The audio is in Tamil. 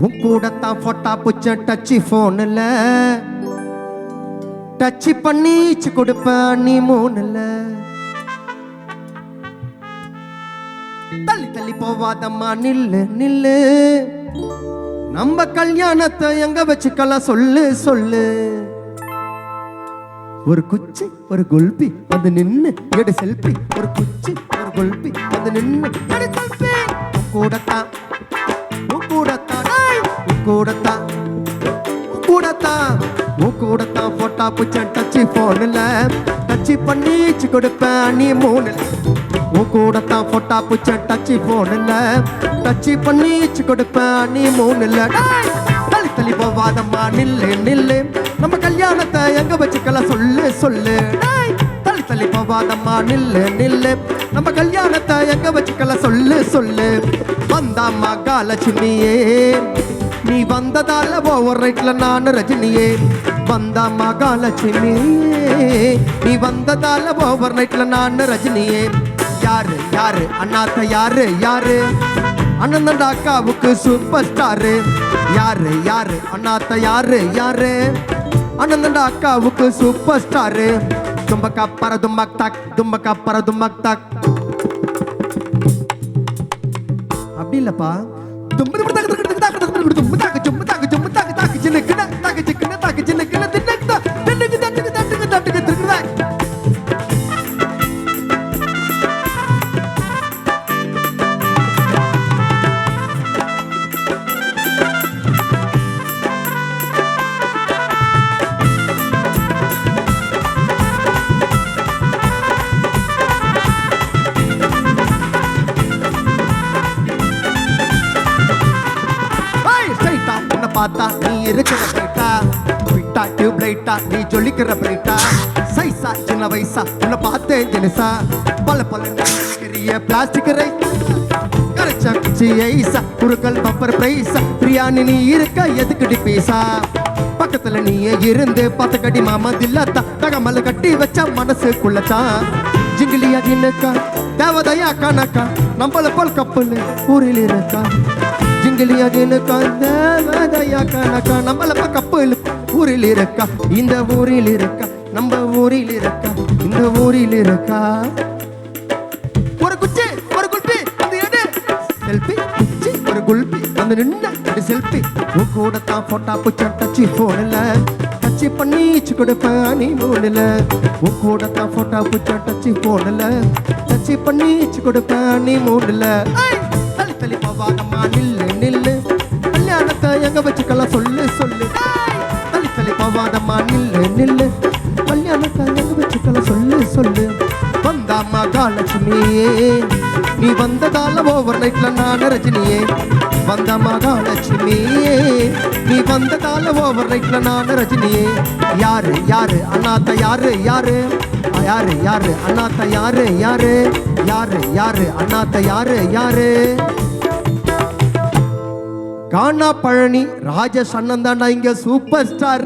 உன் கூடத்தான் போட்டா புச்ச டச்சு போன்ல டச்சு பண்ணிச்சு கொடுப்ப நீ மூணுல தள்ளி தள்ளி போவாதம்மா நில்லு நில்லு நம்ம கல்யாணத்தை எங்க வச்சுக்கலாம் சொல்லு சொல்லு ஒரு குச்சி ஒரு குல்பி வந்து நின்னு எடு செல்பி ஒரு குச்சி ஒரு குல்பி வந்து நின்னு எடு செல்பி கூடத்தான் கூடத்தான் கூடத்தான் கூடத்தான் போட்டா புச்ச டச்சு போன்ல டச்சு பண்ணிச்சு கொடுப்பேன் நீ மூணுல கூடத்தான் போட்டா புச்ச டச்சு போன்ல டச்சு பண்ணிச்சு கொடுப்பேன் நீ மூணுல தள்ளி தள்ளி போவாதம்மா நில்லு நில்லு நம்ம கல்யாணத்தை எங்க வச்சுக்கலாம் சொல்லு சொல்லு தள்ளி தள்ளி போவாதம்மா நில்லு நில்லு நம்ம கல்யாணத்தை எங்க வச்சுக்கலாம் சொல்லு சொல்லு வந்தாம்மா காலட்சுமியே நீ வந்ததால ஓவர் ரைட்ல நான் ரஜினியே வந்தாம்மா காலட்சுமியே நீ வந்ததால ஓவர் நைட்ல நான் ரஜினியே யாரு யாரு அண்ணாத்த யாரு யாரு அண்ணன் அக்காவுக்கு சூப்பர் ஸ்டாரு யாரு யாரு அண்ணாத்த யாரு யாரு அண்ணன் அக்காவுக்கு சூப்பர் ஸ்டாரு தும்பக்கா பர தும்பக் தாக் தும்பக்கா பர தும்பக் தாக் அப்படி இல்லப்பா பார்த்தா நீ இருக்கிற பிரைட்டா பிட்டா டியூப் லைட்டா நீ ஜொலிக்கிற பிரைட்டா சைஸா சின்ன வயசா உன்னை பார்த்தேன் ஜெனிசா பல பல பெரிய பிளாஸ்டிக் ரைஸ் கரைச்சா குச்சி ஐசா குறுக்கல் பப்பர் பிரைஸா பிரியாணி நீ இருக்க எதுக்குடி பீசா பக்கத்துல நீயே இருந்து பத்து கடி மாமா தில்லாத்தா தகமல கட்டி வச்ச மனசுக்குள்ளதான் ஜிங்கிலியா ஜின்னுக்கா தேவதையா கணக்கா நம்மள போல் கப்பல் ஊரில் இருக்கா ஜிங்கிலியா ஜினுக்கா தேவதையா கணக்கா நம்மள கப்பல் ஊரில் இருக்கா இந்த ஊரில் இருக்கா நம்ம ஊரில் இருக்கா இந்த ஊரில் இருக்கா ஒரு குச்சி ஒரு குல்பி வந்து எடு செல்பி குச்சி ஒரு குல்பி வந்து நின்னு எடு செல்பி உன் கூடத்தான் போட்டா புச்ச டச்சு போன்ல டச்சு பண்ணிச்சு கொடுப்பேன் நீ மூணுல உன் கூடத்தான் போட்டா புச்ச டச்சு போன்ல டச்சு பண்ணிச்சு கொடுப்பேன் நீ மூணுல தள்ளி தள்ளி போவாதம்மா நில்லு நில்லு கல்யாணத்தை எங்க வச்சுக்கலாம் சொல்லு சொல்லு தள்ளி தள்ளி போவாதம்மா நில்லு நில்லு கல்யாணத்தை எங்க வச்சுக்கலாம் சொல்லு சொல்லு வந்தாம்மா காலட்சுமியே நீ வந்ததால ஓவர் நைட்ல நான் ரஜினியே வந்தாம்மா காலட்சுமியே நீ வந்ததால ஓவர் நைட்ல நான் ரஜினியே யாரு யாரு அண்ணாத்த யாரு யாரு யாரு யாரு அண்ணாத்த யாரு யாரு யாரு யாரு அண்ணாத்த யாரு யாரு கானா பழனி ராஜேஷ் அண்ணன் தாண்டா இங்க சூப்பர் ஸ்டார்.